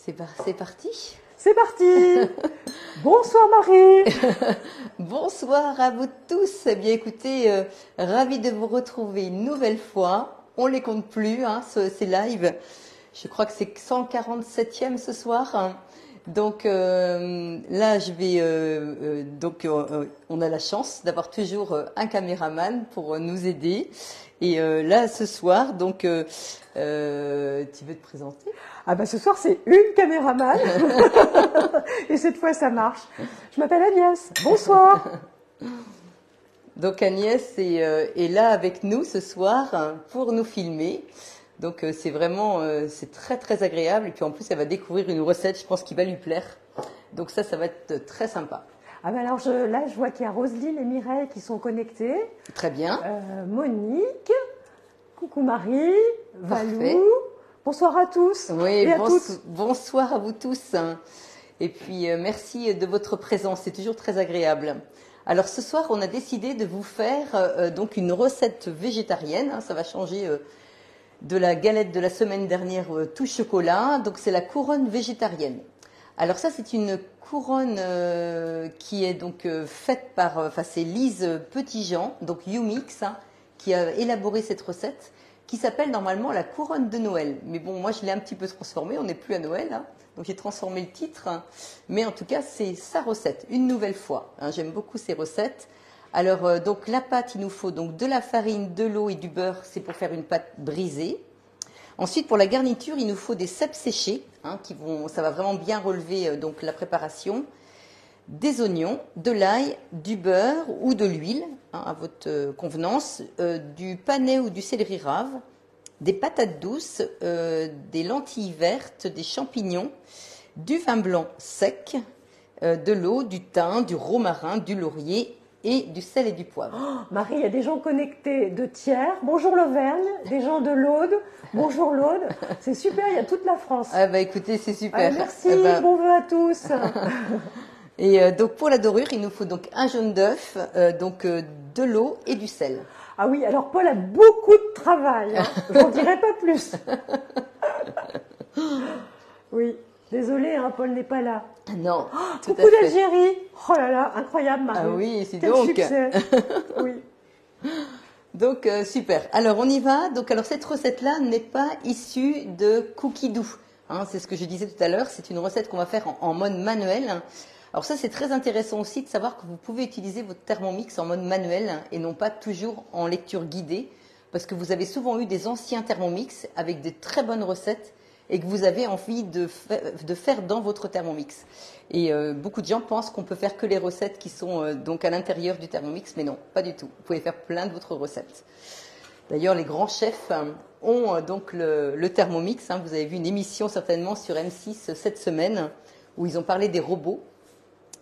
C'est parti. C'est parti. Bonsoir Marie. Bonsoir à vous tous. Eh bien écoutez, ravi de vous retrouver une nouvelle fois. On les compte plus, hein, ces lives. Je crois que c'est 147e ce soir. Donc là, je vais on a la chance d'avoir toujours un caméraman pour nous aider. Et là, ce soir, donc, tu veux te présenter? Ah bah ce soir c'est une caméraman. Et cette fois ça marche. Je m'appelle Agnès. Bonsoir. Donc Agnès est là avec nous ce soir pour nous filmer. Donc c'est vraiment c'est très très agréable. Et puis en plus elle va découvrir une recette, je pense, qui va lui plaire. Donc ça va être très sympa. Ah bah alors là je vois qu'il y a Roselyne et Mireille qui sont connectées. Très bien. Monique, coucou Marie, Parfait. Valou. Bonsoir à tous. Oui, et à toutes. Bonsoir à vous tous. Et puis merci de votre présence, c'est toujours très agréable. Alors ce soir, on a décidé de vous faire donc une recette végétarienne. Ça va changer de la galette de la semaine dernière tout chocolat. Donc c'est la couronne végétarienne. Alors ça, c'est une couronne qui est donc faite par, c'est Lise Petitjean, donc YouMix, qui a élaboré cette recette, qui s'appelle normalement la couronne de Noël. Mais bon, moi je l'ai un petit peu transformée, on n'est plus à Noël, hein, donc j'ai transformé le titre. Mais en tout cas, c'est sa recette, une nouvelle fois. Hein, j'aime beaucoup ces recettes. Alors donc la pâte, il nous faut donc de la farine, de l'eau et du beurre, c'est pour faire une pâte brisée. Ensuite, pour la garniture, il nous faut des cèpes séchés, hein, ça va vraiment bien relever donc la préparation. Des oignons, de l'ail, du beurre ou de l'huile, hein, à votre convenance, du panais ou du céleri rave, des patates douces, des lentilles vertes, des champignons, du vin blanc sec, de l'eau, du thym, du romarin, du laurier et du sel et du poivre. Oh, Marie, il y a des gens connectés de Thiers. Bonjour l'Auvergne. Des gens de l'Aude. Bonjour l'Aude. C'est super, il y a toute la France. Ah bah écoutez, c'est super. Merci, bon vœu à tous. Et donc pour la dorure, il nous faut donc un jaune d'œuf, de l'eau et du sel. Ah oui, alors Paul a beaucoup de travail, hein. J'en dirai pas plus. Oui, désolé, hein, Paul n'est pas là. Non, tout coucou à fait. d'Algérie. Oh là là, incroyable Marie. Ah oui, c'est quel donc. Succès. Oui. Donc super. Alors on y va. Donc alors cette recette-là n'est pas issue de cookies doux. Hein, c'est ce que je disais tout à l'heure. C'est une recette qu'on va faire en mode manuel. Alors ça, c'est très intéressant aussi de savoir que vous pouvez utiliser votre Thermomix en mode manuel et non pas toujours en lecture guidée, parce que vous avez souvent eu des anciens Thermomix avec des très bonnes recettes et que vous avez envie de faire dans votre Thermomix. Et beaucoup de gens pensent qu'on peut faire que les recettes qui sont donc à l'intérieur du Thermomix, mais non, pas du tout. Vous pouvez faire plein d'autres recettes. D'ailleurs, les grands chefs ont donc le Thermomix. Hein. Vous avez vu une émission certainement sur M6 cette semaine où ils ont parlé des robots.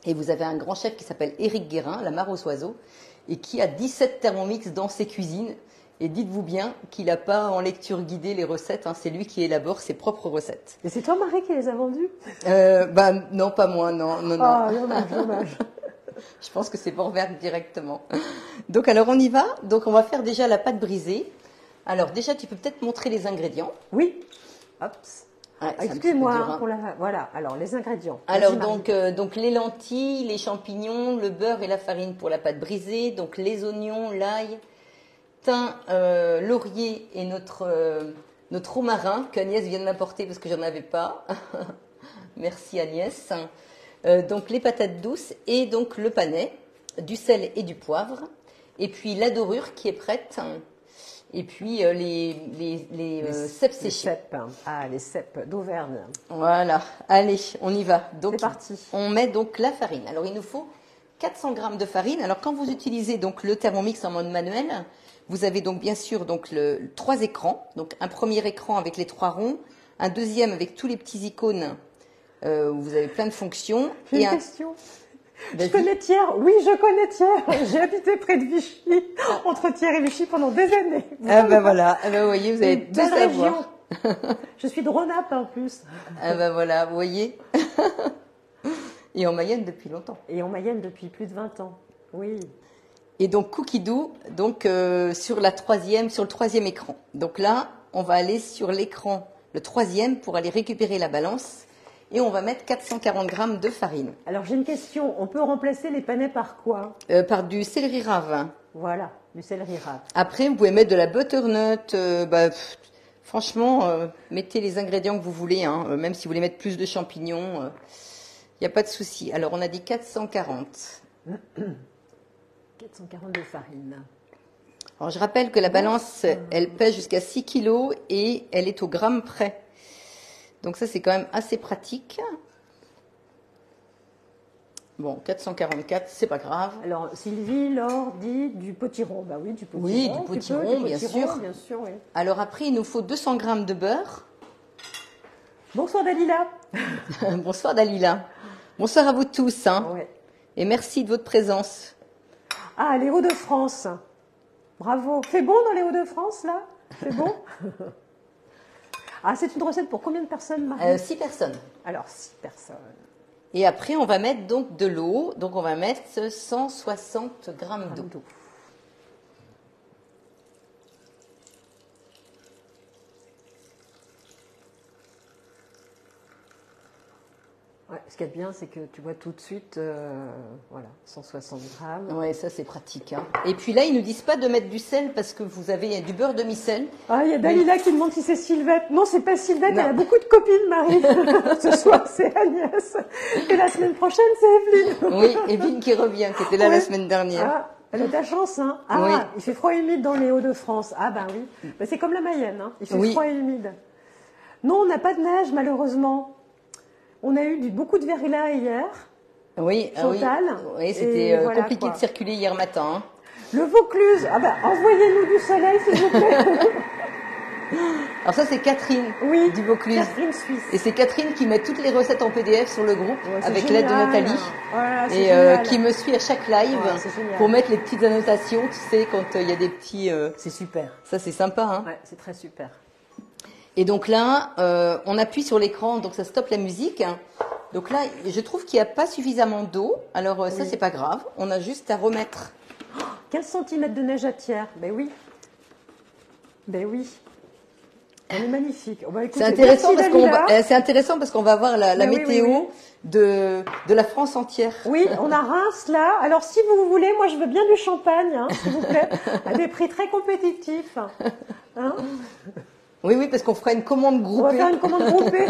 Et vous avez un grand chef qui s'appelle Éric Guérin, la mare aux oiseaux, et qui a 17 Thermomix dans ses cuisines. Et dites-vous bien qu'il n'a pas en lecture guidée les recettes, hein, c'est lui qui élabore ses propres recettes. Et c'est toi Marie qui les a vendus? Non, pas moi, non. Ah, dommage. Je pense que c'est Borwerk directement. Donc alors on y va. Donc on va faire déjà la pâte brisée. Alors déjà tu peux peut-être montrer les ingrédients. Oui. Hop. Ouais, excusez-moi, hein. Voilà, alors les ingrédients. Alors donc les lentilles, les champignons, le beurre et la farine pour la pâte brisée, donc les oignons, l'ail, thym, laurier et notre romarin qu'Agnès vient de m'apporter parce que j'en avais pas. Merci Agnès. Donc les patates douces et donc le panais, du sel et du poivre, et puis la dorure qui est prête. Et puis les cèpes séchés. Cèpes. Ah, les cèpes d'Auvergne. Voilà, allez, on y va. Donc, c'est parti. On met donc la farine. Alors il nous faut 400 g de farine. Alors quand vous utilisez donc le Thermomix en mode manuel, vous avez donc bien sûr donc trois écrans. Donc un premier écran avec les trois ronds, un deuxième avec tous les petits icônes où vous avez plein de fonctions. J'ai une question. Je connais Thiers. Oui, je connais Thiers. J'ai habité près de Vichy, entre Thiers et Vichy pendant des années. Ah ben voilà, ah ben, vous voyez, vous avez tout savoir. Je suis de Rhône-Alpes en plus. Ah ben voilà, vous voyez. Et en Mayenne depuis longtemps. Et en Mayenne depuis plus de 20 ans, oui. Et donc Cookie Doux, donc sur le troisième écran. Donc là, on va aller sur l'écran, le troisième, pour aller récupérer la balance. et on va mettre 440 g de farine. Alors j'ai une question, on peut remplacer les panais par quoi? Par du céleri rave. Voilà, du céleri rave. Après, vous pouvez mettre de la butternut. Franchement, mettez les ingrédients que vous voulez, hein, même si vous voulez mettre plus de champignons, il n'y a pas de souci. Alors, on a dit 440. 440 de farine. Alors, je rappelle que la balance, elle pèse jusqu'à 6 kg et elle est au gramme près. Donc ça, c'est quand même assez pratique. Bon, 444, c'est pas grave. Alors, Sylvie, Laure dit du potiron. Bah oui, du potiron. Oui, du potiron, bien sûr. Bien sûr, oui. Alors après, il nous faut 200 g de beurre. Bonsoir Dalila. Bonsoir Dalila. Bonsoir à vous tous. Hein. Ouais. Et merci de votre présence. Ah, les Hauts-de-France. Bravo. C'est bon dans les Hauts-de-France, là? C'est bon? Ah, c'est une recette pour combien de personnes, Marie? 6 personnes. Alors, 6 personnes. Et après, on va mettre donc de l'eau. Donc, on va mettre 160 g d'eau. Ouais, ce qu'il y a de bien, c'est que tu vois tout de suite, voilà, 160 grammes. Ouais, ça c'est pratique. Hein. Et puis là, ils nous disent pas de mettre du sel parce que vous avez du beurre demi-sel. Ah, il y a Dalila qui demande si c'est Sylvette. Non, c'est pas Sylvette, elle a beaucoup de copines, Marie. Ce soir, c'est Agnès. Et la semaine prochaine, c'est Evelyne. Oui, Evelyne qui revient, qui était là la semaine dernière. Ah, elle a de la chance, hein. Ah, oui. Il fait froid et humide dans les Hauts-de-France. Ah, ben oui. Ben, c'est comme la Mayenne, hein. Il fait froid et humide. Non, on n'a pas de neige, malheureusement. On a eu beaucoup de verglas hier. Oui, Chantal. Oui, c'était compliqué de circuler hier matin. Hein. Le Vaucluse. Ah ben, envoyez-nous du soleil, s'il vous plaît. Alors ça, c'est Catherine du Vaucluse. Catherine Suisse. Et c'est Catherine qui met toutes les recettes en PDF sur le groupe avec l'aide de Nathalie. Voilà, et qui me suit à chaque live pour mettre les petites annotations, tu sais, quand il y a des petits... C'est super. Ça, c'est sympa. Hein. Ouais, c'est très super. Et donc là, on appuie sur l'écran, donc ça stoppe la musique. Donc là, je trouve qu'il n'y a pas suffisamment d'eau. Alors ça, c'est pas grave. On a juste à remettre... 15 cm de neige à tiers. Ben oui. Ben oui. Elle est magnifique. C'est intéressant parce qu'on va voir la météo de la France entière. Oui, on a Reims là. Alors si vous voulez, moi je veux bien du champagne, hein, s'il vous plaît, à des prix très compétitifs. Hein? Oui, parce qu'on fera une commande groupée. On va faire une commande groupée.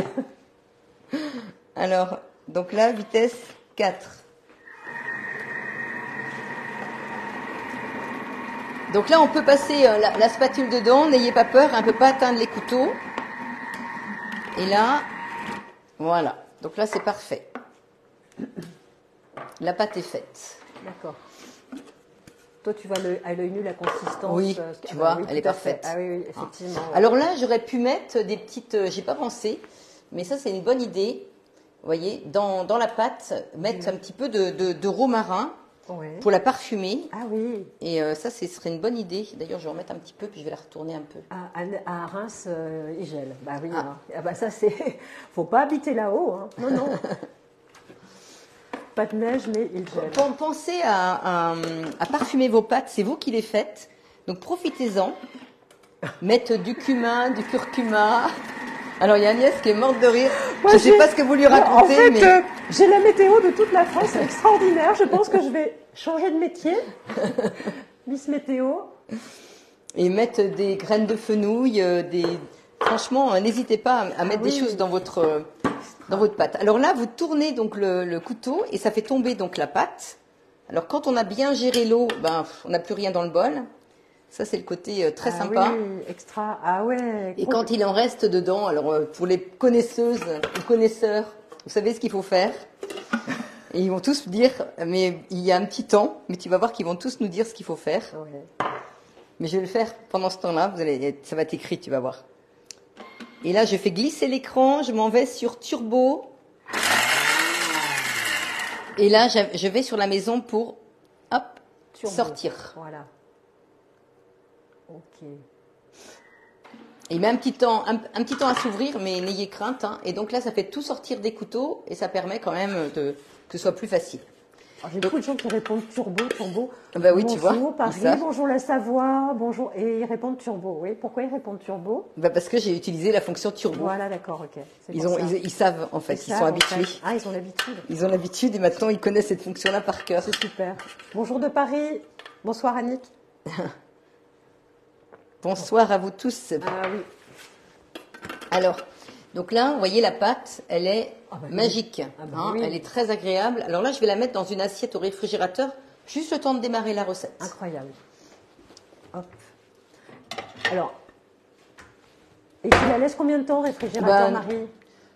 Alors, donc là, vitesse 4. Donc là, on peut passer la spatule dedans, n'ayez pas peur, elle ne peut pas atteindre les couteaux. Et là, voilà. Donc là, c'est parfait. La pâte est faite. D'accord. Toi, tu vois à l'œil nu la consistance. Oui, tu vois, elle est parfaite. Ah oui, effectivement. Ouais. Alors là, j'aurais pu mettre des petites... j'ai pas pensé, mais ça, c'est une bonne idée. Vous voyez, dans la pâte, mettre un petit peu de romarin pour la parfumer. Ah oui. Et ça, ce serait une bonne idée. D'ailleurs, je vais en mettre un petit peu, puis je vais la retourner un peu. À Reims, il gèle. Bah oui. Ah. Ah bah ça, c'est... Faut pas habiter là-haut. Hein. Non, non. Pas de neige, mais il gèle. Pensez à parfumer vos pâtes. C'est vous qui les faites. Donc, profitez-en. Mettre du cumin, du curcuma... Alors, il y a Agnès qui est morte de rire. Moi, je ne sais pas ce que vous lui racontez. En fait, j'ai la météo de toute la France, c'est extraordinaire. Je pense que je vais changer de métier. Miss Météo. Et mettre des graines de fenouil, franchement, n'hésitez pas à mettre des choses dans votre pâte. Alors là, vous tournez donc le couteau et ça fait tomber donc la pâte. Alors, quand on a bien géré l'eau, on n'a plus rien dans le bol. Ça, c'est le côté très sympa. Oui, extra. Ah ouais. Et quand il en reste dedans, alors pour les connaisseuses ou connaisseurs, vous savez ce qu'il faut faire. Et ils vont tous dire, mais il y a un petit temps, mais tu vas voir qu'ils vont tous nous dire ce qu'il faut faire. Ouais. Mais je vais le faire pendant ce temps-là, ça va être écrit, tu vas voir. Et là, je fais glisser l'écran, je m'en vais sur Turbo. Et là, je vais sur la maison pour, hop, sortir. Voilà. Ok. Il met un petit temps à s'ouvrir, mais n'ayez crainte. Hein. Et donc là, ça fait tout sortir des couteaux et ça permet quand même que ce soit plus facile. J'ai beaucoup de gens qui répondent turbo, turbo. Bah oui, tu vois. Bonjour Paris, bonjour la Savoie, bonjour. Et ils répondent turbo, oui. Pourquoi ils répondent turbo? Bah parce que j'ai utilisé la fonction turbo. Voilà, d'accord, ok. Ils savent, en fait, ils sont habitués. Ah, ils ont l'habitude. Ils ont l'habitude et maintenant ils connaissent cette fonction-là par cœur. C'est super. Bonjour de Paris. Bonsoir Annick. Bonsoir à vous tous. Ah oui. Alors, donc là, vous voyez, la pâte, elle est magique. Oui. Elle est très agréable. Alors là, je vais la mettre dans une assiette au réfrigérateur, juste le temps de démarrer la recette. Incroyable. Hop. Alors, et tu la laisses combien de temps au réfrigérateur, Marie?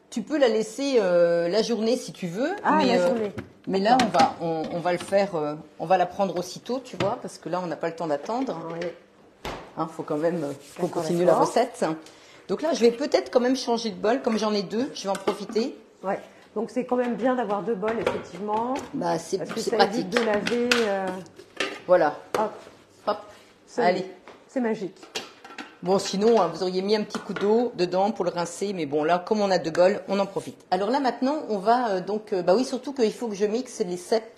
Tu peux la laisser la journée si tu veux. Ah, la journée. Mais là, on va le faire, on va la prendre aussitôt, tu vois, parce que là, on n'a pas le temps d'attendre. Oui. Faut quand même qu'on continue la recette. Donc là, je vais peut-être quand même changer de bol. Comme j'en ai deux, je vais en profiter. Ouais. Donc c'est quand même bien d'avoir deux bols, effectivement. Bah, c'est pratique. évite de laver. Voilà. Hop. Hop. Allez. C'est magique. Bon, sinon, vous auriez mis un petit coup d'eau dedans pour le rincer. Mais bon, là, comme on a deux bols, on en profite. Alors là, maintenant, on va bah oui, surtout qu'il faut que je mixe les cèpes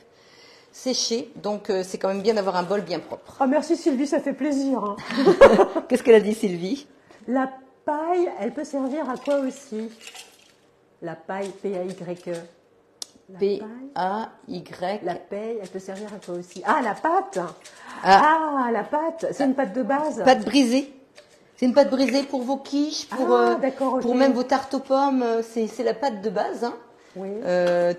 séchés. Donc, c'est quand même bien d'avoir un bol bien propre. Ah, merci Sylvie, ça fait plaisir. Hein. Qu'est-ce qu'elle a dit, Sylvie? La paille, elle peut servir à quoi aussi? La paille, P-A-Y-E. P-A-Y. La paille, elle peut servir à quoi aussi? Ah, la pâte. Ah, la pâte. C'est une pâte de base. Pâte brisée. C'est une pâte brisée pour vos quiches, pour même vos tartes aux pommes. C'est la pâte de base. Hein. Oui.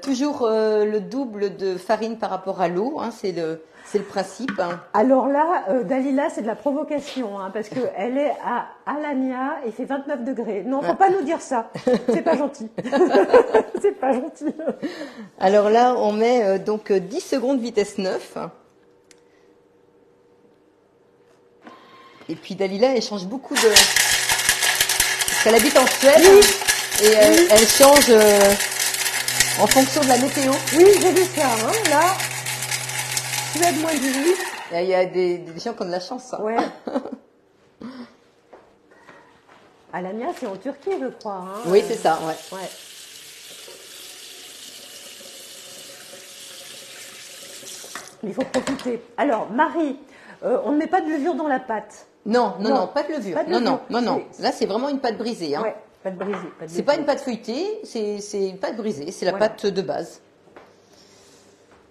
Toujours le double de farine par rapport à l'eau. Hein, c'est le principe. Hein. Alors là, Dalila, c'est de la provocation, hein, parce qu'elle est à Alanya et il fait 29 degrés. Non, faut pas nous dire ça. C'est pas gentil. C'est pas gentil. Alors là, on met donc 10 secondes vitesse 9. Et puis Dalila, elle change beaucoup de... Parce qu'elle habite en Suède. Oui. Et elle change en fonction de la météo. Oui, j'ai vu ça. Hein, là, Suède moins 18. Il y a des gens qui ont de la chance. Hein. Ouais. Alanya, c'est en Turquie, je crois. Hein, oui, c'est ça, ouais. Il faut profiter. Alors, Marie, on ne met pas de levure dans la pâte. Non, pas de levure. Non. Là, c'est vraiment une pâte brisée. Hein. Ouais, pâte brisée. C'est pas une pâte feuilletée, c'est une pâte brisée. C'est la pâte de base.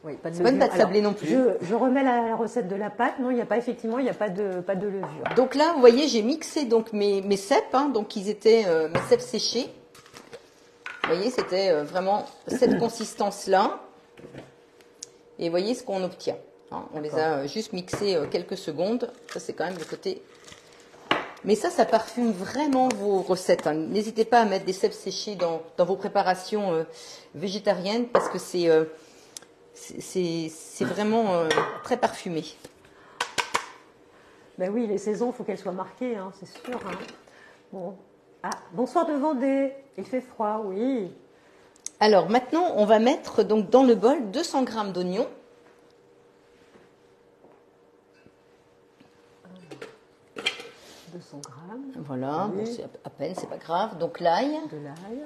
Oui, c'est pas une pâte sablée non plus. Je remets la recette de la pâte. Non, il n'y a pas effectivement, il n'y a pas de levure. Donc là, vous voyez, j'ai mixé donc mes cèpes. Hein, donc ils étaient mes cèpes séchés. Vous voyez, c'était vraiment cette consistance-là. Et vous voyez ce qu'on obtient. Hein, on les a juste mixés quelques secondes. Ça, c'est quand même le côté... Mais ça parfume vraiment vos recettes. Hein. N'hésitez pas à mettre des cèpes séchés dans vos préparations végétariennes parce que c'est vraiment très parfumé. Ben oui, les saisons, il faut qu'elles soient marquées, hein, c'est sûr. Hein. Bon. Ah, bonsoir de Vendée. Il fait froid, oui. Alors maintenant, on va mettre donc dans le bol 200 g d'oignons. Voilà, oui. Bon, c'est à peine, c'est pas grave. Donc l'ail. De l'ail.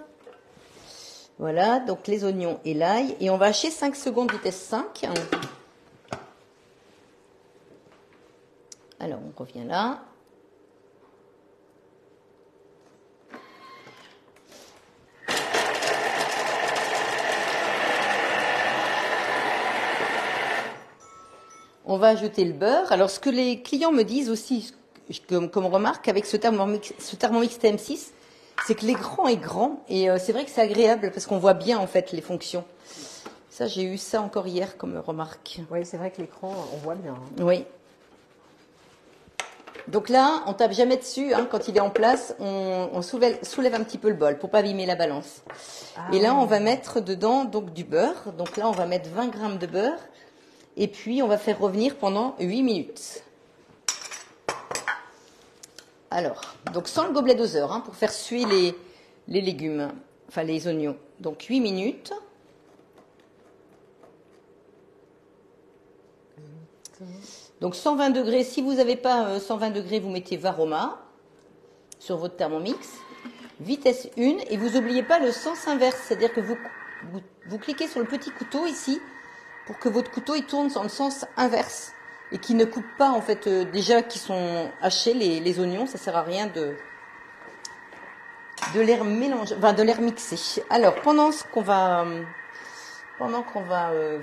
Voilà, donc les oignons et l'ail. Et on va hacher 5 secondes vitesse 5. Alors, on revient là. On va ajouter le beurre. Alors, ce que les clients me disent aussi, comme remarque, avec ce Thermomix TM6, c'est que l'écran est grand et c'est vrai que c'est agréable parce qu'on voit bien en fait les fonctions. Ça, j'ai eu ça encore hier comme remarque. Oui, c'est vrai que l'écran, on voit bien. Hein. Oui. Donc là, on tape jamais dessus. Hein, quand il est en place, on soulève un petit peu le bol pour pas abîmer la balance. Et là, on va mettre dedans donc du beurre. Donc là, on va mettre 20 g de beurre. Et puis, on va faire revenir pendant 8 minutes. Alors, donc sans le gobelet doseur, hein, pour faire suer les légumes, enfin les oignons. Donc 8 minutes. Donc 120 degrés, si vous n'avez pas 120 degrés, vous mettez Varoma sur votre Thermomix. Vitesse 1, et vous n'oubliez pas le sens inverse, c'est-à-dire que vous cliquez sur le petit couteau ici pour que votre couteau il tourne dans le sens inverse et qu'il ne coupe pas en fait déjà qui sont hachés les oignons, ça sert à rien de les mélanger, enfin de les remixer. Alors pendant qu'on va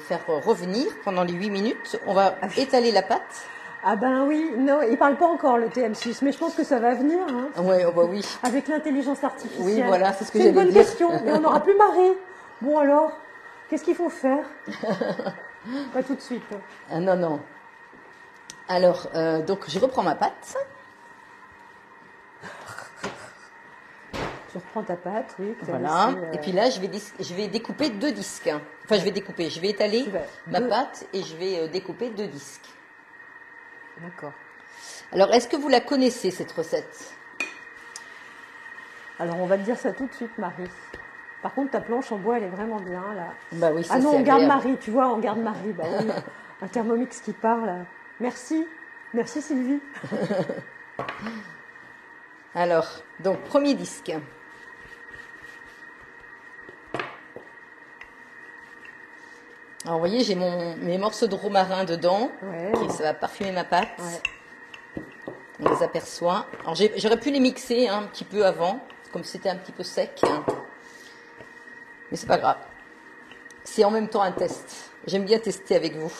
faire revenir pendant les 8 minutes, on va étaler la pâte. Ah ben oui, non, il parle pas encore le TM6, mais je pense que ça va venir. Hein, ouais, oh bah oui. Avec l'intelligence artificielle. Oui, voilà, c'est ce que j'allais dire. C'est une bonne question, mais on n'aura plus Marie. Bon alors, qu'est-ce qu'il faut faire? Pas tout de suite. Ah, non, non. Alors, donc je reprends ma pâte. Tu reprends ta pâte, oui. Voilà. Laissé, et puis là, je vais découper 2 disques. Enfin, je vais étaler ma pâte et je vais découper 2 disques. D'accord. Alors, est-ce que vous la connaissez, cette recette? Alors, on va te dire ça tout de suite, Marie. Par contre, ta planche en bois, elle est vraiment bien, là. Bah oui, ça, ah non, on garde Marie, tu vois, on garde Marie. Bah oui, un Thermomix qui parle. Merci. Merci, Sylvie. Alors, donc, premier disque. Alors, vous voyez, j'ai mes morceaux de romarin dedans. Ouais. Ça va parfumer ma pâte. Ouais. On les aperçoit. Alors, j'aurais pu les mixer un petit peu avant, comme c'était un petit peu sec. Mais c'est pas grave. C'est en même temps un test. J'aime bien tester avec vous.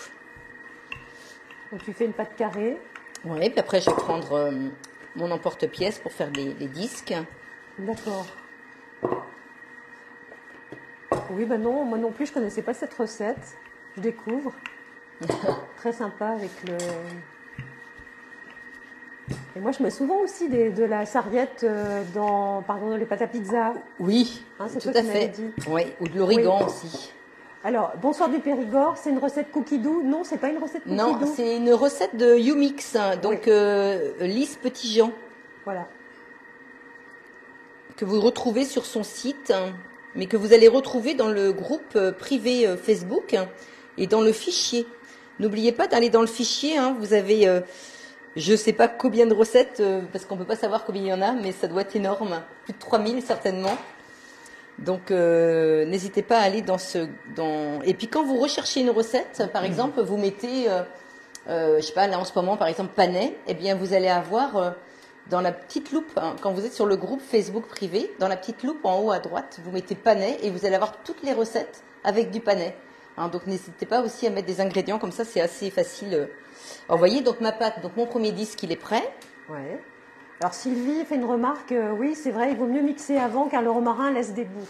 Donc, tu fais une pâte carrée. Oui, puis après, je vais prendre mon emporte-pièce pour faire les disques. D'accord. Oui, ben non, moi non plus, je connaissais pas cette recette. Je découvre. Très sympa avec le... Et moi, je mets souvent aussi de la sarriette dans, par exemple, les pâtes à pizza. Oui, c'est tout à fait. Oui, ou de l'origan aussi. Alors, bonsoir du Périgord, c'est une recette cookie doux? Non, c'est pas une recette cookie doux. Non, c'est une recette de YouMix, donc Lise Petit-Jean. Voilà. Que vous retrouvez sur son site, mais que vous allez retrouver dans le groupe privé Facebook et dans le fichier. N'oubliez pas d'aller dans le fichier, vous avez, je ne sais pas combien de recettes, parce qu'on ne peut pas savoir combien il y en a, mais ça doit être énorme, plus de 3000 certainement. Donc n'hésitez pas à aller Et puis quand vous recherchez une recette, par exemple, vous mettez, je sais pas, là en ce moment, par exemple, panais, eh bien vous allez avoir... dans la petite loupe, quand vous êtes sur le groupe Facebook privé, dans la petite loupe en haut à droite, vous mettez panais et vous allez avoir toutes les recettes avec du panais. Donc n'hésitez pas aussi à mettre des ingrédients comme ça, c'est assez facile. Alors, vous voyez, donc ma pâte, donc mon premier disque, il est prêt. Ouais. Alors Sylvie fait une remarque, oui, c'est vrai, il vaut mieux mixer avant car le romarin laisse des bouts.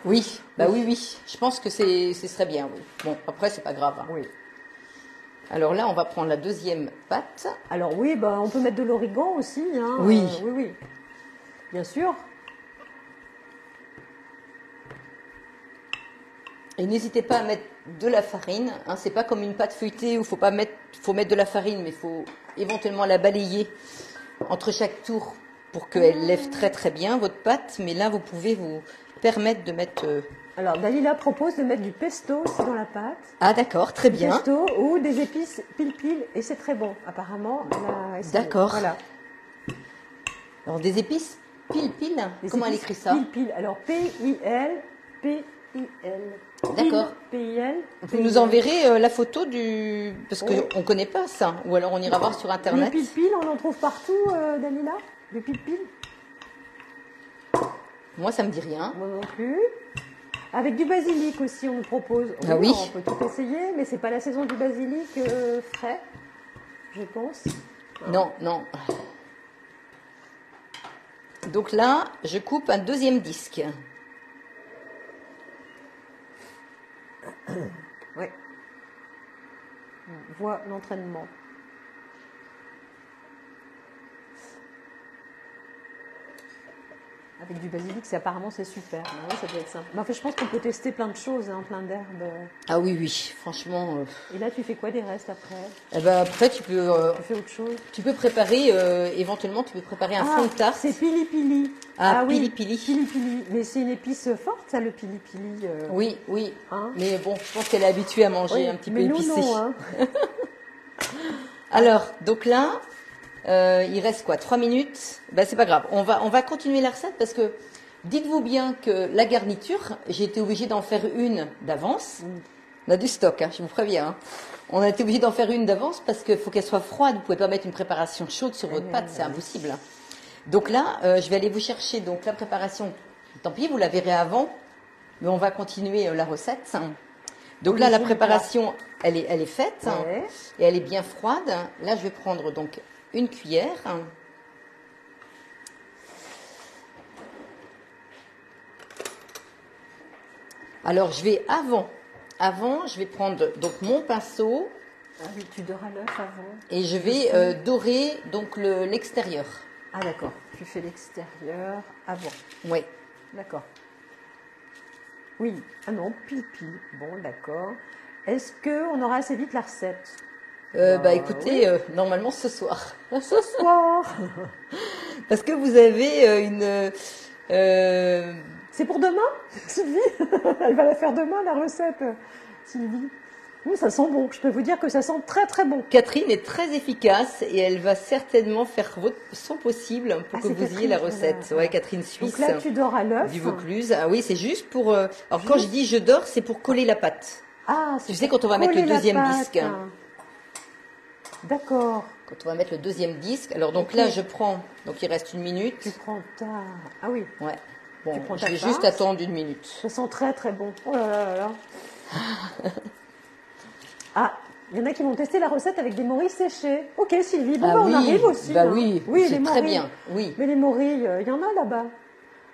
Oui, bah oui. Je pense que ce serait bien, oui. Bon, après, c'est pas grave. Oui. Alors là, on va prendre la deuxième pâte. Alors oui, on peut mettre de l'origan aussi. Oui. Oui. Bien sûr. Et n'hésitez pas à mettre de la farine. C'est pas comme une pâte feuilletée où faut mettre de la farine, mais il faut éventuellement la balayer entre chaque tour pour qu'elle lève très très bien votre pâte. Mais là, vous pouvez vous permettre de mettre... Alors, Dalila propose de mettre du pesto aussi dans la pâte. Ah d'accord, très bien. Du pesto ou des épices pil-pil, et c'est très bon. Apparemment, elle a essayé. D'accord. Voilà. Alors, des épices pil-pil, comment elle écrit ça? Pil-pil, alors P-I-L, P-I-L. D'accord. P-I-L. Vous nous enverrez la photo parce qu'on ne connaît pas ça. Ou alors on ira voir sur Internet. Le pil-pil, on en trouve partout, Dalila? Le pil-pil? Moi, ça me dit rien. Moi non plus. Avec du basilic aussi, on nous propose. Ah oui. On peut tout essayer, mais c'est pas la saison du basilic frais, je pense. Non. Donc là, je coupe un deuxième disque. Oui. On voit l'entraînement. Avec du basilic, apparemment c'est super. Oui, ça doit être simple. Mais en fait, je pense qu'on peut tester plein de choses, plein d'herbes. Ah oui, franchement. Et là, tu fais quoi des restes après? Eh ben après, tu peux. Tu fais autre chose. Tu peux préparer éventuellement, tu peux préparer un fond de tarte. C'est pili-pili. Oui, pili-pili. Pili-pili. Mais c'est une épice forte, ça, le pili-pili. Oui. Mais bon, je pense qu'elle est habituée à manger un petit peu épicé. Non, Alors, donc là. Il reste quoi? 3 minutes? C'est pas grave. On va continuer la recette parce que dites-vous bien que la garniture, j'ai été obligée d'en faire une d'avance On a du stock, hein, je vous préviens. Hein. On a été obligé d'en faire une d'avance parce qu'il faut qu'elle soit froide. Vous pouvez pas mettre une préparation chaude sur votre pâte, c'est impossible. Donc là, je vais aller vous chercher donc la préparation. Tant pis, vous la verrez avant, mais on va continuer la recette. Donc là, la préparation, elle est faite et elle est bien froide. Là, je vais prendre donc une cuillère. Alors, je vais avant, je vais prendre donc mon pinceau. Ah oui, tu doras l'œuf avant. Et je vais dorer donc l'extérieur. Ah d'accord, tu fais l'extérieur avant. Oui. D'accord. Oui, ah non, pile. Bon, d'accord. Est-ce qu'on aura assez vite la recette? Écoutez, normalement ce soir. Ce soir. Parce que vous avez une... C'est pour demain, Sylvie? Elle va la faire demain, la recette, Sylvie. Oui, ça sent bon. Je peux vous dire que ça sent très très bon. Catherine est très efficace et elle va certainement faire son possible pour que vous ayez la recette. Ouais, Catherine Suisse. Donc là, tu dors à l'œuf. Du Vaucluse. Ah oui, c'est juste pour... Alors quand je dis je dors, c'est pour coller la pâte. Ah, c'est tu sais, quand on va mettre le deuxième disque. D'accord. Quand on va mettre le deuxième disque. Alors donc là, je prends... Donc il reste 1 minute. Tu prends ta... Ah oui. Ouais. Bon, je vais juste attendre 1 minute. Ça sent très très bon. Oh là là là là. Ah, il y en a qui vont tester la recette avec des morilles séchées. Ok, Sylvie, bon, on arrive aussi. Bah oui, c'est très morilles. bien. Oui. Mais les morilles, il y en a là-bas.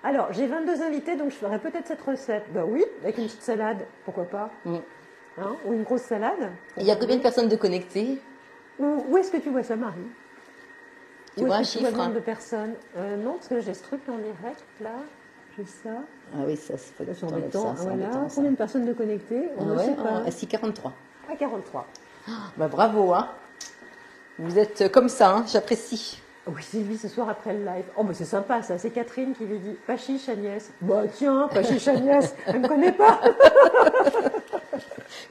Alors, j'ai 22 invités, donc je ferai peut-être cette recette. Bah oui, avec une petite salade, pourquoi pas. Hein, ou une grosse salade. Il y a combien de personnes de connectées? Où est-ce que tu vois ça, Marie? Tu vois un chiffre? Tu vois le nombre de personnes? Non, parce que j'ai ce truc en direct, là. J'ai ça. Ah oui, ça, c'est pas sur le temps. Voilà. Combien de personnes de connectées? On ne sait pas. Si, 43. Ah, 43. Bah, bravo, hein. Vous êtes comme ça, hein, j'apprécie. Oui, Sylvie, ce soir après le live. Oh, bah c'est sympa ça. C'est Catherine qui lui dit pas chiche Agnès. Bah tiens, pas chiche Agnès. Elle ne me connaît pas.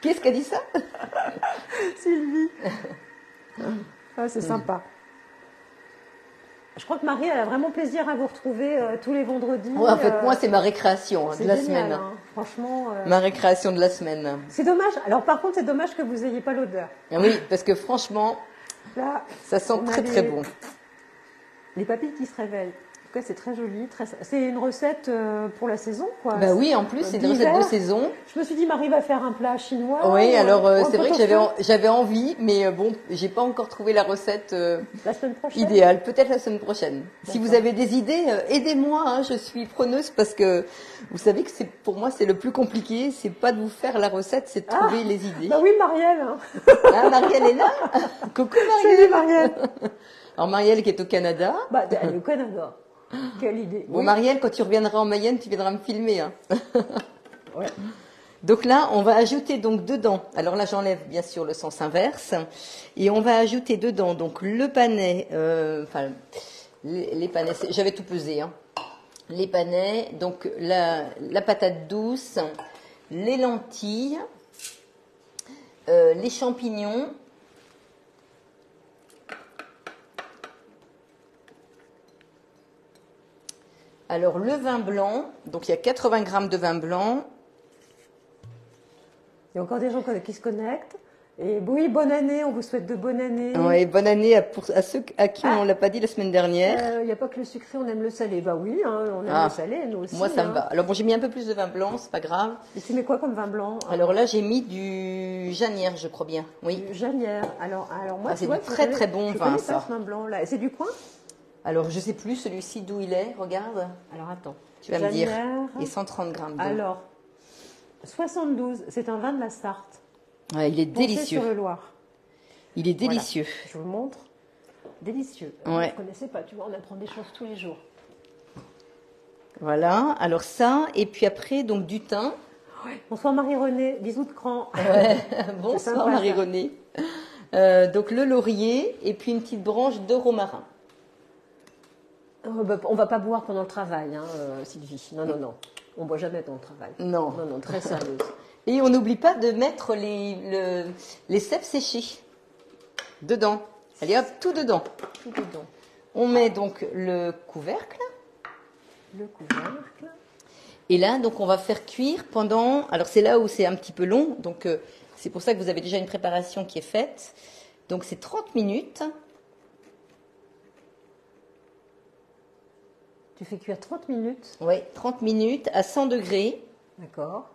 Qui est-ce qui a dit ça? Sylvie. Ah, c'est sympa. Je crois que Marie, elle a vraiment plaisir à vous retrouver tous les vendredis. Ouais, en fait, moi, c'est ma récréation de la génial, semaine. Hein. Franchement. Ma récréation de la semaine. C'est dommage. Alors, par contre, c'est dommage que vous n'ayez pas l'odeur. Ah oui, parce que franchement, là, ça sent très très bon. Les papilles qui se réveillent. En tout cas, c'est très joli. C'est une recette pour la saison, quoi. Bah oui, en plus, c'est une recette de saison. Je me suis dit, Marie va faire un plat chinois. Oui, alors c'est vrai que j'avais envie, mais bon, j'ai pas encore trouvé la recette la semaine prochaine. Idéale. Peut-être la semaine prochaine. Si vous avez des idées, aidez-moi. Hein, je suis preneuse parce que vous savez que pour moi, c'est le plus compliqué. C'est pas de vous faire la recette, c'est de trouver les idées. Bah oui, Marielle. Hein. Ah, Marielle est là. Coucou Marielle. Salut Marielle. Alors Marielle qui est au Canada. Bah, elle est au Canada. Quelle idée. Bon, oui. Marielle, quand tu reviendras en Mayenne, tu viendras me filmer. Hein. Ouais. Donc là, on va ajouter donc dedans. Alors là, j'enlève bien sûr le sens inverse. Et on va ajouter dedans donc le panais. Enfin, les panais. J'avais tout pesé. Hein. Les panais. Donc la patate douce, les lentilles, les champignons. Alors, le vin blanc, donc il y a 80 grammes de vin blanc. Il y a encore des gens qui se connectent. Et oui, bonne année, on vous souhaite de bonne année. Oui, bonne année à ceux à qui on ne l'a pas dit la semaine dernière. Il n'y a pas que le sucré, on aime le salé. Bah oui, hein, on aime le salé, nous aussi. Moi, ça me va. Alors bon, j'ai mis un peu plus de vin blanc, c'est pas grave. Et tu mets quoi comme vin blanc? Alors là, j'ai mis du Janière, je crois bien. Oui. Du Janière. Alors moi, c'est du très très bon vin, ça. Ce vin blanc là. C'est du coin? Alors, je sais plus celui-ci d'où il est, regarde. Alors, attends. Tu vas me dire. Et 130 grammes d'eau. Alors, 72, c'est un vin de la Sarthe. Ouais, il est délicieux. Sur le Loir. Il est délicieux. Voilà. Je vous le montre. Délicieux. Ouais. Je ne connaissais pas, tu vois, on apprend des choses tous les jours. Voilà, alors ça, et puis après, donc du thym. Ouais. Bonsoir Marie-Renée, bisous de cran. Ouais. Bonsoir Marie-Renée. Donc le laurier, et puis une petite branche de romarin. On va pas boire pendant le travail, hein, Sylvie. Non. On boit jamais pendant le travail. Non. Non, très sérieuse. Et on n'oublie pas de mettre les cèpes séchés dedans. Allez hop, tout dedans. Tout dedans. On met donc le couvercle. Le couvercle. Et là, donc, on va faire cuire pendant... Alors, c'est là où c'est un petit peu long. Donc, c'est pour ça que vous avez déjà une préparation qui est faite. Donc, c'est 30 minutes. Tu fais cuire 30 minutes? Oui, 30 minutes à 100 degrés. D'accord.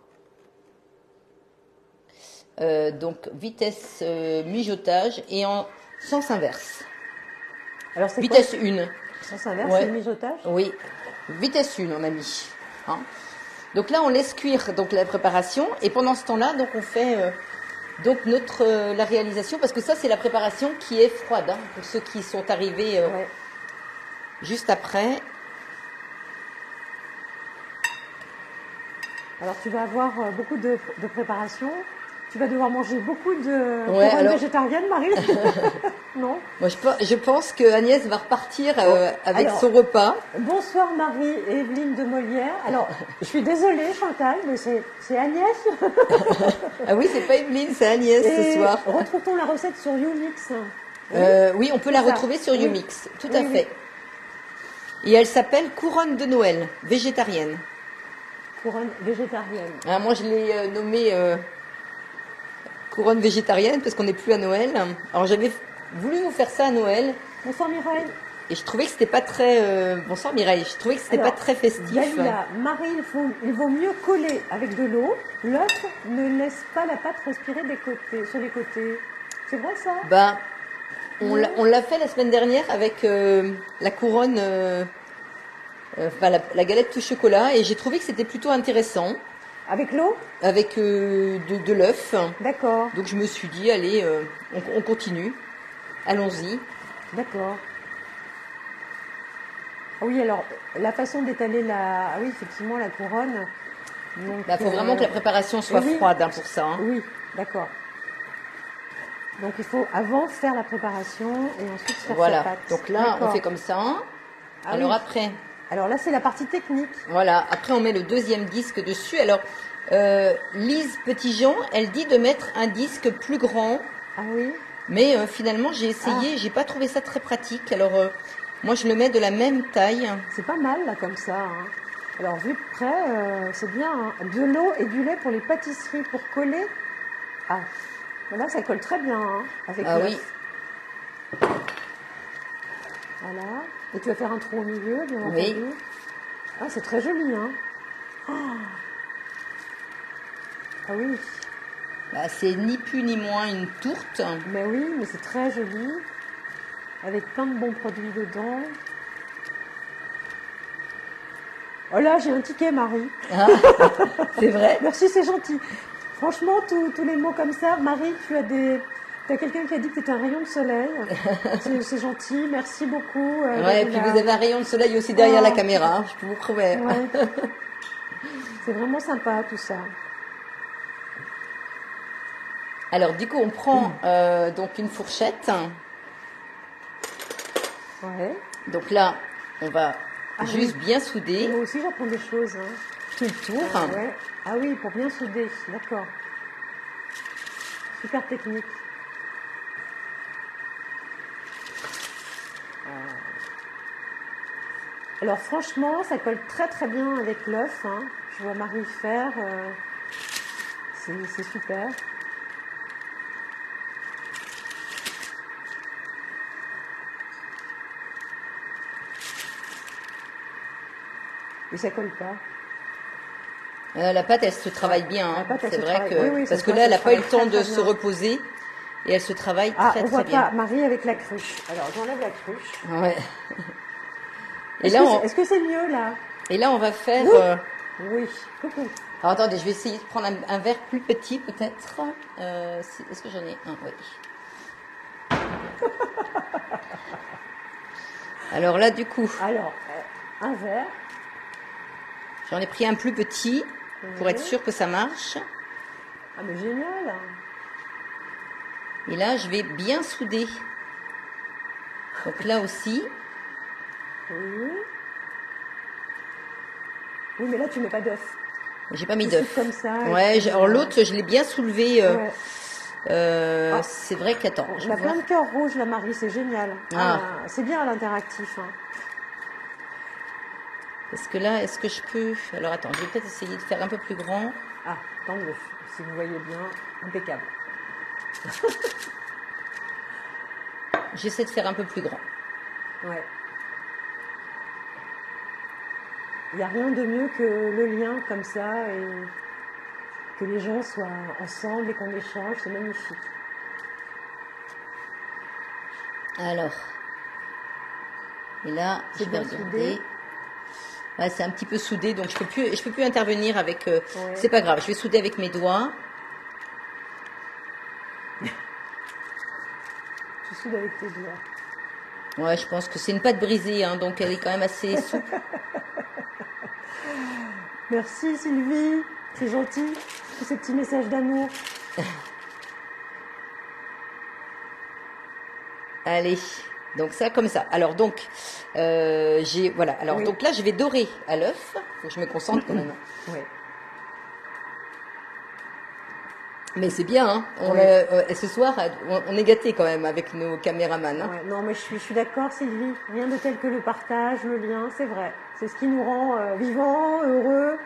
Donc, vitesse mijotage et en sens inverse. Alors, c'est vitesse quoi? 1. Sens inverse, Ouais. c'est le mijotage? Oui, vitesse 1, on a mis. Hein. Donc là, on laisse cuire donc, la préparation. Et pendant ce temps-là, donc, on fait donc la réalisation. Parce que ça, c'est la préparation qui est froide. Hein, pour ceux qui sont arrivés Ouais. juste après. Alors, tu vas avoir beaucoup de préparation. Tu vas devoir manger beaucoup de couronnes végétariennes, Marie? Non? Moi, je pense que Agnès va repartir avec son repas. Bonsoir Marie et Evelyne de Molière. Alors, je suis désolée Chantal, mais c'est Agnès. Ah oui, c'est pas Evelyne, c'est Agnès ce soir. Retrouve-t-on la recette sur Umix? Oui, on peut la retrouver sur Umix, tout à fait. Et elle s'appelle couronne de Noël, végétarienne. Couronne végétarienne. Ah, moi, je l'ai nommée couronne végétarienne parce qu'on n'est plus à Noël. Alors, j'avais voulu vous faire ça à Noël. Bonsoir Mireille. Et je trouvais que c'était pas très... Bonsoir Mireille, je trouvais que c'était pas très festif. Dalila, Marie, il vaut mieux coller avec de l'eau. L'œuf ne laisse pas la pâte respirer sur les côtés. C'est vrai ça? Bah, on l'a fait la semaine dernière avec la couronne, la galette au chocolat, et j'ai trouvé que c'était plutôt intéressant. Avec l'eau? Avec de l'œuf. D'accord. Donc je me suis dit, allez, on continue. Allons-y. D'accord. Oui, alors, la façon d'étaler oui, effectivement, la couronne. Il faut vraiment que la préparation soit froide pour ça. Hein. Oui, d'accord. Donc, il faut avant faire la préparation et ensuite faire sa pâte. Donc là, on fait comme ça. Alors après... Alors là, c'est la partie technique. Voilà, après on met le deuxième disque dessus. Alors, Lise Petitjean, elle dit de mettre un disque plus grand. Ah oui. Mais finalement, j'ai essayé, j'ai pas trouvé ça très pratique. Alors, moi, je le mets de la même taille. C'est pas mal, là, comme ça. Hein. Alors, vu de près, c'est bien. Hein. De l'eau et du lait pour les pâtisseries, pour coller. Ah, là, ça colle très bien hein, avec l'œuf. Oui. Voilà. Et tu vas faire un trou au milieu, bien entendu. Oui. Ah, c'est très joli, hein. Oh. Ah oui. Bah, c'est ni plus ni moins une tourte. Mais oui, mais c'est très joli. Avec plein de bons produits dedans. Oh là, j'ai un ticket, Marie. Ah, c'est vrai? Merci, c'est gentil. Franchement, tous les mots comme ça. Marie, tu as quelqu'un qui a dit que tu étais un rayon de soleil. C'est gentil, merci beaucoup. Ouais, et puis vous avez un rayon de soleil aussi derrière la caméra, je peux vous prouver. Ouais. C'est vraiment sympa tout ça. Alors du coup, on prend donc une fourchette. Ouais. Donc là, on va juste bien souder. Moi aussi, j'apprends des choses. Hein. Tout le tour. Ouais. Ah oui, pour bien souder, d'accord. Super technique. Alors franchement, ça colle très très bien avec l'œuf. Hein. Je vois Marie faire. C'est super. Et ça colle pas. La pâte, elle se travaille bien. Hein. C'est vrai que oui, parce que là, elle n'a pas eu le temps de se reposer et elle se travaille très très bien. Pas Marie avec la cruche. Alors j'enlève la cruche. Ouais. Est-ce que c'est mieux là? Et là, on va faire. Oui. Coucou. Alors attendez, je vais essayer de prendre un verre plus petit peut-être. Est-ce que j'en ai un? Oui. Alors là, du coup. Alors, un verre. J'en ai pris un plus petit pour être sûr que ça marche. Ah mais génial. Et là, je vais bien souder. Donc là aussi. Oui. Oui, mais là, tu mets pas d'œuf. J'ai pas mis d'œuf. Comme ça. Ouais, alors l'autre, je l'ai bien soulevé. Ouais. C'est vrai qu'attends. On a plein de cœurs rouges, la Marie, c'est génial. C'est bien à l'interactif. Hein. Parce que là, est-ce que je peux... Alors attends, je vais peut-être essayer de faire un peu plus grand. Ah, tant mieux. Si vous voyez bien, impeccable. J'essaie de faire un peu plus grand. Ouais. Il n'y a rien de mieux que le lien comme ça et que les gens soient ensemble et qu'on échange. C'est magnifique. Alors, et là, je vais regarder. Ouais, c'est un petit peu soudé, donc je peux plus intervenir avec. Ouais. C'est pas grave, je vais souder avec mes doigts. Tu soudes avec tes doigts. Ouais, je pense que c'est une pâte brisée, hein, donc elle est quand même assez souple. Merci Sylvie, c'est gentil, tous ces petits messages d'amour. Allez, donc ça comme ça. Alors donc, voilà. Alors donc là, je vais dorer à l'œuf. Faut que je me concentre quand même. Oui. Mais c'est bien, hein. Et ce soir, on est gâtés quand même avec nos caméramans. Hein. Ouais, non, mais je suis d'accord, Sylvie. Rien de tel que le partage, le lien, c'est vrai. C'est ce qui nous rend vivants, heureux.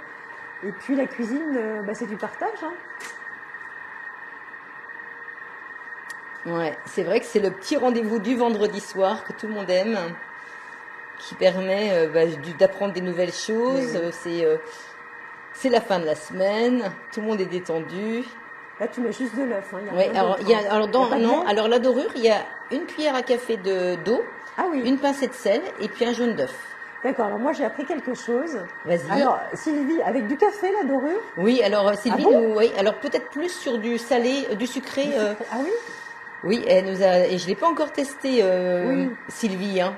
Et puis la cuisine, c'est du partage. Hein. Ouais, c'est vrai que c'est le petit rendez-vous du vendredi soir que tout le monde aime, qui permet d'apprendre des nouvelles choses. Oui. C'est la fin de la semaine, tout le monde est détendu. Là, tu mets juste de l'œuf. Hein, oui, alors la dorure, il y a une cuillère à café d'eau, une pincée de sel et puis un jaune d'œuf. D'accord, alors moi j'ai appris quelque chose. Vas-y. Alors Sylvie, avec du café la dorure? Oui, alors Sylvie, alors peut-être plus sur du salé, du sucré. Ah oui? Oui, et je l'ai pas encore testé, Sylvie. Hein.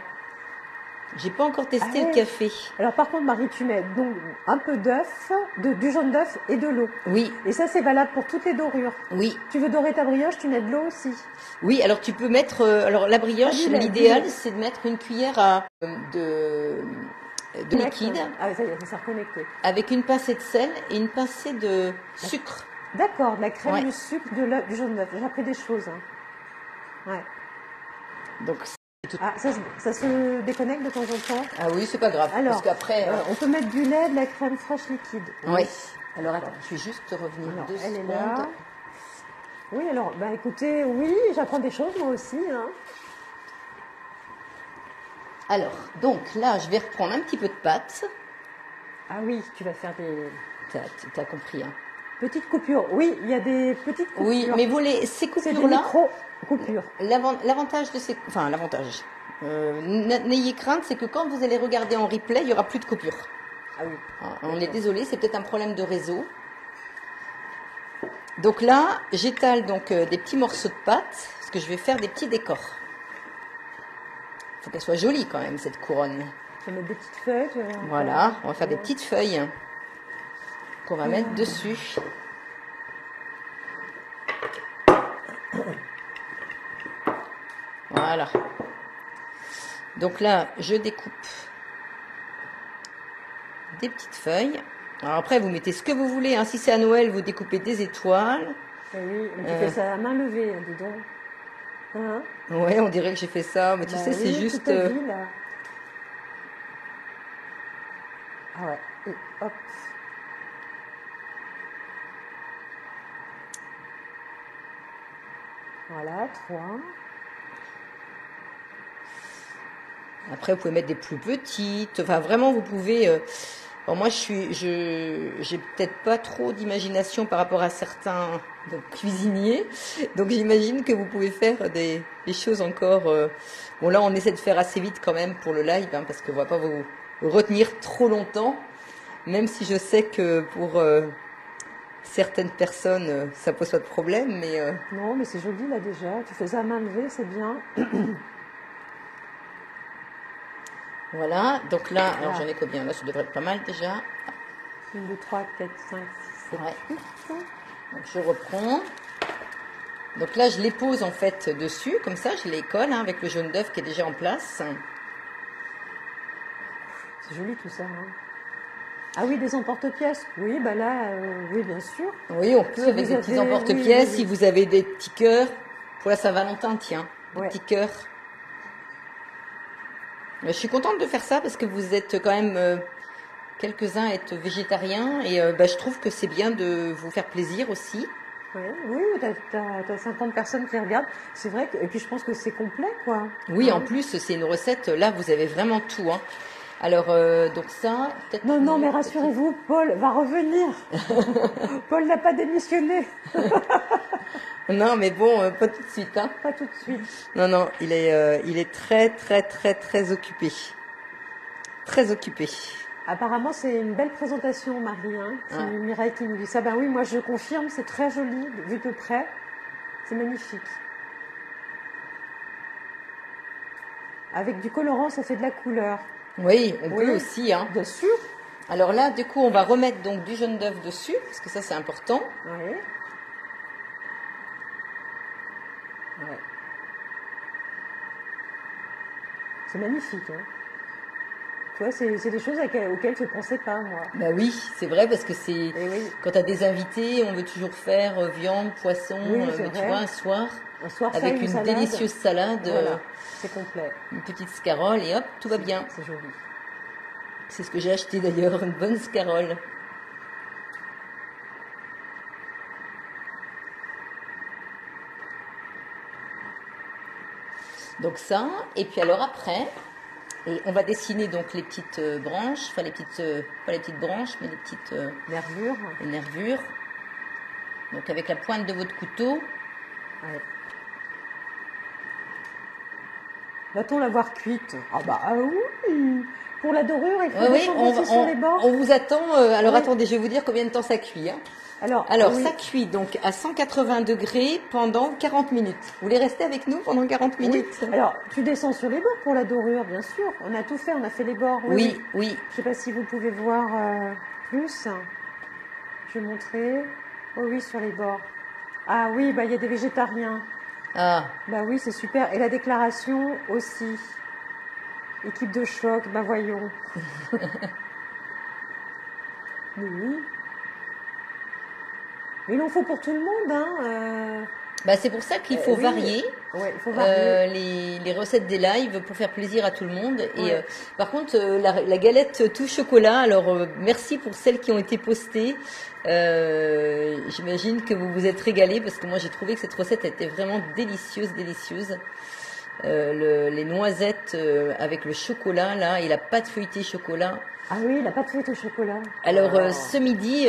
J'ai pas encore testé le café. Alors par contre, Marie, tu mets donc un peu d'œuf, du jaune d'œuf et de l'eau. Oui. Et ça, c'est valable pour toutes les dorures. Oui. Tu veux dorer ta brioche, tu mets de l'eau aussi. Oui, alors tu peux mettre. Alors la brioche, l'idéal, c'est de mettre une cuillère de liquide. Ah, ça y est, ça s'est reconnecté. Avec une pincée de sel et une pincée de sucre. D'accord, de la crème, du sucre, du jaune d'œuf. J'ai appris des choses. Hein. Ouais. Donc. Ça se déconnecte de temps en temps? Ah oui, c'est pas grave. Alors, parce qu'après, on peut mettre du lait, de la crème fraîche liquide. Oui. Alors attends, je vais juste revenir 2 secondes. Elle est là. Oui, alors, écoutez, oui, j'apprends des choses moi aussi. Hein. Alors, donc là, je vais reprendre un petit peu de pâte. Ah oui, tu vas faire des... T'as compris, hein. Petites coupures. Oui, il y a des petites coupures. Oui, mais ces coupures-là... C'est des micro-coupures. L'avantage de ces... Enfin, l'avantage. N'ayez crainte, c'est que quand vous allez regarder en replay, il n'y aura plus de coupures. Ah oui. On est désolé, c'est peut-être un problème de réseau. Donc là, j'étale donc des petits morceaux de pâte, parce que je vais faire des petits décors. Il faut qu'elle soit jolie quand même, cette couronne. Tu vas mettre des petites feuilles. Voilà, on va faire des petites feuilles qu'on va mettre dessus. Voilà. Donc là, je découpe des petites feuilles. Alors après, vous mettez ce que vous voulez. Hein. Si c'est à Noël, vous découpez des étoiles. Oui, mais tu fais ça à main levée, hein, dis donc. Hein? Ouais, on dirait que j'ai fait ça, mais tu sais, c'est juste... Toute ta vie, là. Ah ouais, et hop. Voilà, 3. Après, vous pouvez mettre des plus petites. Enfin, vraiment, vous pouvez... Bon, moi, j'ai peut-être pas trop d'imagination par rapport à certains cuisiniers. Donc, j'imagine que vous pouvez faire des choses encore... Bon, là, on essaie de faire assez vite quand même pour le live, hein, parce qu'on ne va pas vous retenir trop longtemps. Même si je sais que pour certaines personnes, ça pose pas de problème, mais... Non, mais c'est joli, là, déjà. Tu fais ça à main levée, c'est bien. Voilà, donc là, alors j'en ai combien? Là, ça devrait être pas mal déjà. 1, 2, 3, 4, 5, 6, 7, 8. Donc je reprends. Donc là, je les pose en fait dessus, comme ça, je les colle hein, avec le jaune d'œuf qui est déjà en place. C'est joli tout ça. Hein. Ah oui, des emporte-pièces. Oui, là, oui, bien sûr. Oui, on peut si avec des petits emporte-pièces. Oui. Si vous avez des petits cœurs, pour la Saint-Valentin, tiens, des petits cœurs. Je suis contente de faire ça parce que vous êtes quand même quelques-uns être végétariens et je trouve que c'est bien de vous faire plaisir aussi. Oui, tu as 50 personnes qui regardent. C'est vrai et puis je pense que c'est complet, quoi. Oui, en plus, c'est une recette, là, vous avez vraiment tout. Hein. Alors, donc ça, peut-être... Non, mais rassurez-vous, Paul va revenir. Paul n'a pas démissionné. Non, mais bon, pas tout de suite. Hein. Pas tout de suite. Non, il est très, très, très, très occupé. Très occupé. Apparemment, c'est une belle présentation, Marie. Hein. C'est Mireille qui nous dit ça. Ben oui, moi je confirme, c'est très joli, vu de près. C'est magnifique. Avec du colorant, ça fait de la couleur. Oui, on peut aussi. Hein. Bien sûr. Alors là, du coup, on va remettre donc du jaune d'œuf dessus, parce que ça, c'est important. Oui. Ouais. C'est magnifique. Hein. Tu vois, c'est des choses auxquelles je ne pensais pas, moi. Bah oui, c'est vrai, parce que c'est quand tu as des invités, on veut toujours faire viande, poisson, mais tu vois, un soir avec une délicieuse salade, voilà, c'est complet. Une petite scarole et hop, tout va bien. C'est joli. C'est ce que j'ai acheté d'ailleurs, une bonne scarole. Donc ça, et puis alors après, et on va dessiner donc les petites branches, enfin les petites, pas les petites branches, mais les petites nervures. Les nervures. Donc avec la pointe de votre couteau. Ouais. Va-t-on l'avoir cuite? Ah bah oui. Pour la dorure, il faut descendre sur les bords. On vous attend. Alors attendez, je vais vous dire combien de temps ça cuit. Hein. Alors ça cuit donc à 180 degrés pendant 40 minutes. Vous voulez rester avec nous pendant 40 minutes? Alors, tu descends sur les bords pour la dorure, bien sûr. On a tout fait, on a fait les bords. Oui. Je ne sais pas si vous pouvez voir plus. Je vais montrer. Oh oui, sur les bords. Ah oui, bah il y a des végétariens. Ah. Bah oui, c'est super. Et la déclaration aussi. Équipe de choc, bah voyons. Oui. Mais il en faut pour tout le monde, hein. Bah, c'est pour ça qu'il faut varier, il faut varier. les recettes des lives pour faire plaisir à tout le monde. Et par contre, la galette tout chocolat, alors merci pour celles qui ont été postées. J'imagine que vous vous êtes régalés parce que moi j'ai trouvé que cette recette était vraiment délicieuse. Les noisettes avec le chocolat là et la pâte feuilletée chocolat. Ah oui, la pâte feuilletée au chocolat. Alors ce midi,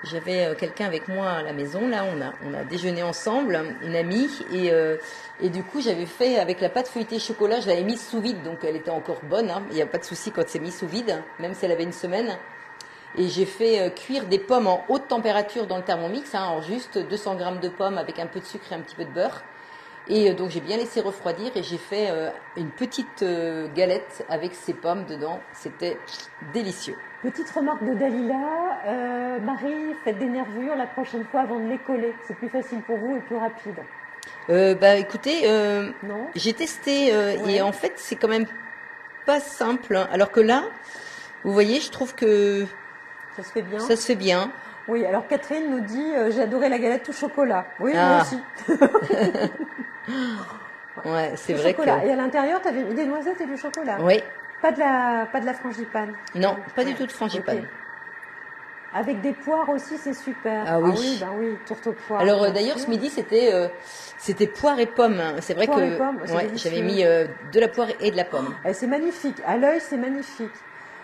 j'avais quelqu'un avec moi à la maison, là on a déjeuné ensemble, une amie, et du coup j'avais fait avec la pâte feuilletée chocolat, je l'avais mise sous vide, donc elle était encore bonne, hein, il n'y a pas de souci quand c'est mis sous vide, même si elle avait une semaine. Et j'ai fait cuire des pommes en haute température dans le Thermomix, hein, en juste 200 grammes de pommes avec un peu de sucre et un petit peu de beurre. Et donc j'ai bien laissé refroidir et j'ai fait une petite galette avec ces pommes dedans, c'était délicieux. Petite remarque de Dalila, Marie, faites des nervures la prochaine fois avant de les coller. C'est plus facile pour vous et plus rapide. Bah écoutez, j'ai testé et en fait c'est quand même pas simple. Hein. Alors que là, vous voyez, je trouve que ça se fait bien. Ça se fait bien. Oui, alors Catherine nous dit j'ai adoré la galette au chocolat. Oui, moi aussi. Ouais, c'est vrai chocolat. Que... Et à l'intérieur, tu avais mis des noisettes et du chocolat. Oui. Pas de la frangipane. Non, pas du tout de frangipane. Okay. Avec des poires aussi, c'est super. Ah oui. Ah oui, tourte aux poires. Alors d'ailleurs, ce midi, c'était poire et pomme. Hein. C'est vrai que j'avais mis de la poire et de la pomme. Et c'est magnifique. À l'œil, c'est magnifique.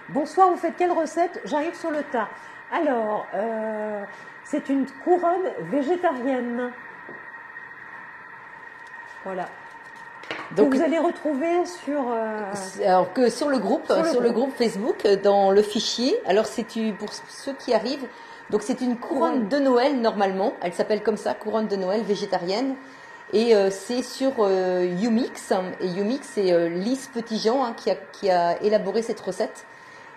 Bonsoir, vous faites quelle recette? J'arrive sur le tas. Alors, c'est une couronne végétarienne. Voilà. Donc vous allez retrouver sur alors que sur le groupe Facebook dans le fichier. Alors c'est pour ceux qui arrivent. Donc c'est une couronne de Noël normalement. Elle s'appelle comme ça, couronne de Noël végétarienne. Et c'est sur Umix. Et Umix c'est Lise Petitjean hein, qui a élaboré cette recette.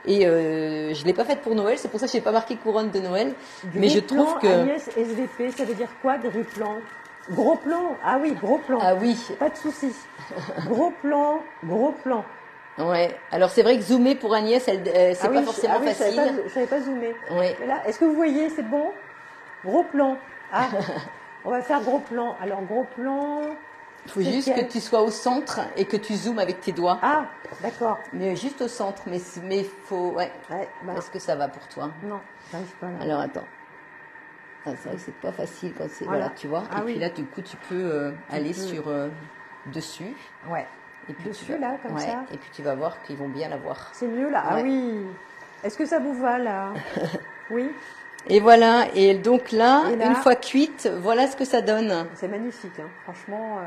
Et je l'ai pas faite pour Noël, c'est pour ça que j'ai pas marqué couronne de Noël. Mais je trouve que Agnès SVP, ça veut dire quoi, gris plan? Gros plan. Ah oui, gros plan. Ah oui. Pas de souci. Gros plan, gros plan. Ouais. Alors c'est vrai que zoomer pour Agnès, c'est pas forcément facile. Je savais pas zoomer. Ouais. Mais là, est-ce que vous voyez, c'est bon? Gros plan. Ah. On va faire gros plan. Alors gros plan. Il faut juste que tu sois au centre et que tu zoomes avec tes doigts. Ah, d'accord. Mais juste au centre, mais faut... Ouais. Est-ce que ça va pour toi? Non, j'arrive pas là. Alors, attends. Ah, c'est vrai que c'est pas facile quand c'est... Voilà, tu vois. Et puis là, du coup, tu peux aller sur dessus. Ouais. Et puis dessus, là, comme ça. Et puis tu vas voir qu'ils vont bien la voir. C'est mieux là. Ah oui. Est-ce que ça vous va là? Oui. Et voilà. Et donc là, une fois cuite, voilà ce que ça donne. C'est magnifique. Hein. Franchement,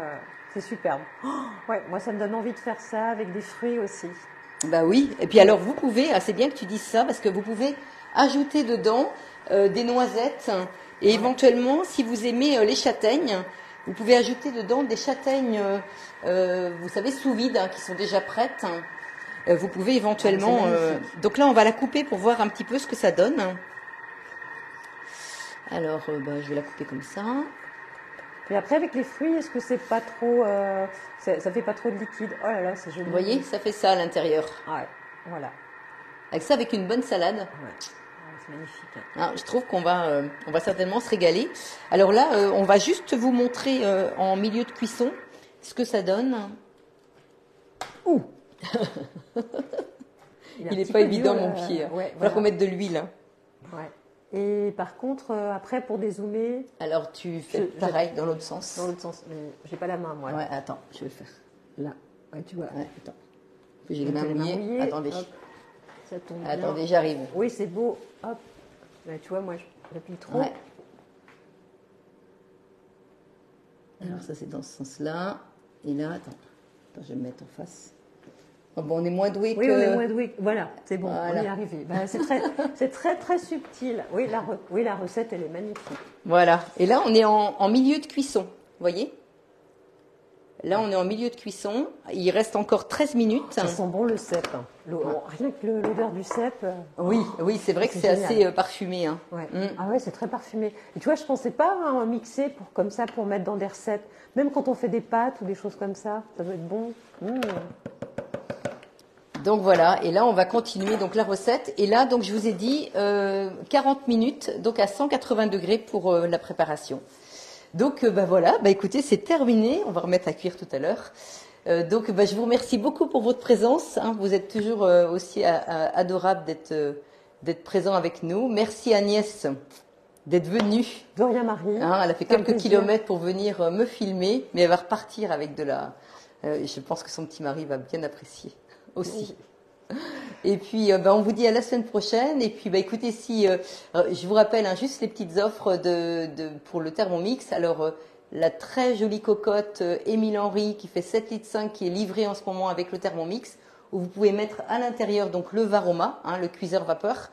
c'est superbe. Oh, ouais, moi, ça me donne envie de faire ça avec des fruits aussi. Bah oui. Et puis alors, vous pouvez, c'est bien que tu dises ça, parce que vous pouvez ajouter dedans des noisettes. Et éventuellement, si vous aimez les châtaignes, vous pouvez ajouter dedans des châtaignes, vous savez, sous vide, qui sont déjà prêtes. Vous pouvez éventuellement... donc là, on va la couper pour voir un petit peu ce que ça donne. Alors, je vais la couper comme ça. Et après, avec les fruits, est-ce que c'est pas trop... ça fait pas trop de liquide? Oh là là, c'est joli. Vous voyez, ça fait ça à l'intérieur. Ouais, voilà. Avec ça, avec une bonne salade. Ouais. C'est magnifique. Ah, je trouve qu'on va certainement se régaler. Alors là, on va juste vous montrer en milieu de cuisson ce que ça donne. Ouh. Il n'est pas évident, mon pied. Il va falloir qu'on mette de l'huile. Ouais. Et par contre, après, pour dézoomer... Alors, tu fais pareil, dans l'autre sens. Dans l'autre sens. J'ai pas la main, moi. Ouais, attends, je vais le faire. Là. Ouais, tu vois. Ouais, attends. J'ai les mains mouillées. Attendez. Hop. Ça tombe bien. Attendez, j'arrive. Oui, c'est beau. Hop. Là, tu vois, moi, j'appuie trop. Ouais. Alors, ça, c'est dans ce sens-là. Et là, attends, je vais me mettre en face. Oh, bon, on est moins doué que... Oui, on est moins doué. Voilà, c'est bon, on y est arrivé. C'est très, très subtil. Oui, la recette, elle est magnifique. Voilà. Et là, on est en milieu de cuisson. Vous voyez? Là, on est en milieu de cuisson. Il reste encore 13 minutes. Ça sent bon le cèpe. Rien que l'odeur du cèpe. Oui, c'est vrai que c'est assez parfumé. Hein. Ouais. Ah ouais, c'est très parfumé. Et tu vois, je pensais pas mixer comme ça pour mettre dans des recettes. Même quand on fait des pâtes ou des choses comme ça, ça doit être bon. Donc voilà, et là on va continuer donc la recette. Et là, donc je vous ai dit 40 minutes, donc à 180 degrés pour la préparation. Donc voilà, écoutez, c'est terminé. On va remettre à cuire tout à l'heure. Donc je vous remercie beaucoup pour votre présence. Hein. Vous êtes toujours aussi adorable d'être présent avec nous. Merci Agnès d'être venue. De rien, Marie. Hein, elle a fait quelques kilomètres pour venir me filmer, mais elle va repartir avec de la... je pense que son petit mari va bien apprécier aussi. Et puis, on vous dit à la semaine prochaine. Et puis, écoutez, si je vous rappelle juste les petites offres pour le Thermomix. Alors, la très jolie cocotte Émile Henry qui fait 7,5 litres qui est livrée en ce moment avec le Thermomix, où vous pouvez mettre à l'intérieur donc le Varoma, le cuiseur vapeur,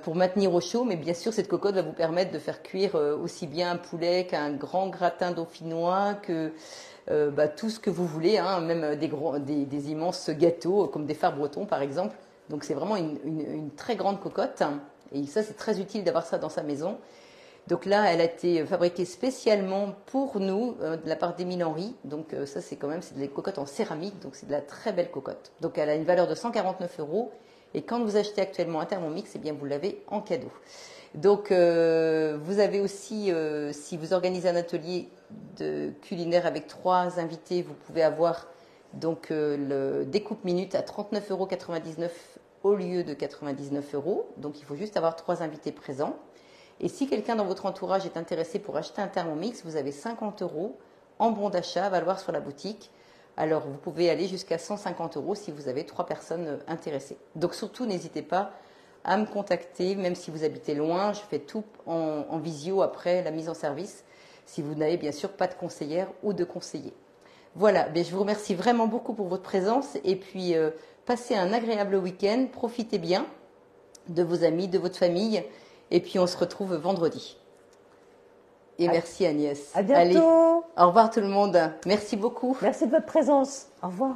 pour maintenir au chaud. Mais bien sûr, cette cocotte va vous permettre de faire cuire aussi bien un poulet qu'un grand gratin dauphinois, que tout ce que vous voulez, même des immenses gâteaux comme des fards bretons par exemple. Donc c'est vraiment une très grande cocotte, et ça c'est très utile d'avoir ça dans sa maison. Donc là, elle a été fabriquée spécialement pour nous de la part d'Émile Henry. Donc ça c'est des cocottes en céramique, donc c'est de la très belle cocotte. Donc elle a une valeur de 149 €. Et quand vous achetez actuellement un Thermomix, eh bien vous l'avez en cadeau. Donc vous avez aussi, si vous organisez un atelier de culinaire avec 3 invités, vous pouvez avoir donc le découpe minute à 39,99 € au lieu de 99 €. Donc il faut juste avoir 3 invités présents. Et si quelqu'un dans votre entourage est intéressé pour acheter un Thermomix, vous avez 50 € en bon d'achat à valoir sur la boutique. Alors vous pouvez aller jusqu'à 150 € si vous avez 3 personnes intéressées. Donc surtout, n'hésitez pas à me contacter, même si vous habitez loin. Je fais tout en visio après la mise en service, si vous n'avez bien sûr pas de conseillère ou de conseiller. Voilà, je vous remercie vraiment beaucoup pour votre présence, et puis passez un agréable week-end, profitez bien de vos amis, de votre famille, et puis on se retrouve vendredi. Et merci Agnès. À bientôt. Allez, au revoir tout le monde. Merci beaucoup. Merci de votre présence. Au revoir.